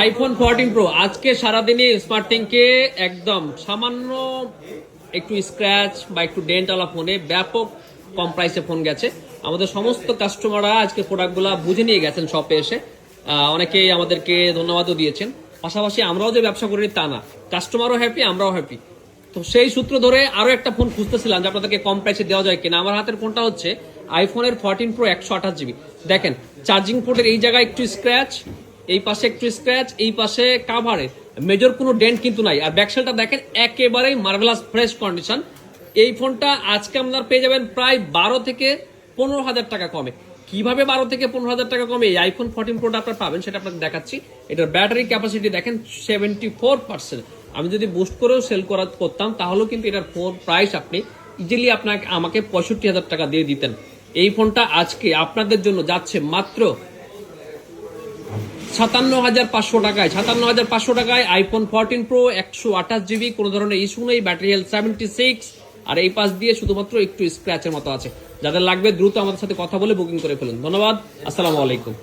IPhone 14 pro আজকে সারাদিনে স্মার্টিংকে একদম সামান্য একটু স্ক্র্যাচ বা একটু ডেন্টওয়ালা ফোনে ব্যাপক কম প্রাইসে ফোন গেছে। আমাদের সমস্ত কাস্টমাররা আজকে প্রোডাক্টগুলো বুঝে নিয়ে গেছেন শপে এসে। অনেকেই আমাদেরকে ধন্যবাদও দিয়েছেন। পাশাপাশি আমরাও যে ব্যবসা করি তা না, কাস্টমারও হ্যাপি, আমরাও হ্যাপি। তো সেই সূত্র ধরে আরো একটা ফোন খুঁজতেছিলাম যে আপনাদেরকে কম প্রাইসে দেওয়া যায় কিনা। আমার হাতের ফোনটা হচ্ছে আইফোনের 14 প্রো 128 GB। দেখেন চার্জিং পোর্টের এই জায়গায় একটু স্ক্র্যাচ, এই পাশে একটু স্ক্র্যাচ, এই পাশে কাভারে মেজর কোনো ডেন্ট কিন্তু নাই। আর ব্যাকসেলটা দেখেন একেবারেই মার্ভেলাস ফ্রেশ কন্ডিশন। এই ফোনটা আজকে আপনারা পেয়ে যাবেন প্রায় 12 থেকে 15,000 টাকা কমে। কিভাবে 12 থেকে 15,000 টাকা কমে এই আইফোন 14 প্রোটা আপনারা পাবেন সেটা আপনাদের দেখাচ্ছি। এটার ব্যাটারি ক্যাপাসিটি দেখেন 74%। আমি যদি বুস্ট করেও সেল করতাম তাহলেও কিন্তু এটার ফোন প্রাইস আপনি ইজিলি আমাকে 65,000 টাকা দিয়ে দিতেন। এই ফোনটা আজকে আপনাদের জন্য যাচ্ছে মাত্র 57,500 টাকায়। 57,500 টাকায় আইফোন 14 প্রো 128 GB, কোনো ধরনের ইস্যু নেই, ব্যাটারি হেলথ 76। আর এই পাশ দিয়ে শুধুমাত্র একটু স্ক্র্যাচের মতো আছে। যাদের লাগবে দ্রুত আমাদের সাথে কথা বলে বুকিং করে ফেলুন। ধন্যবাদ, আসসালামু আলাইকুম।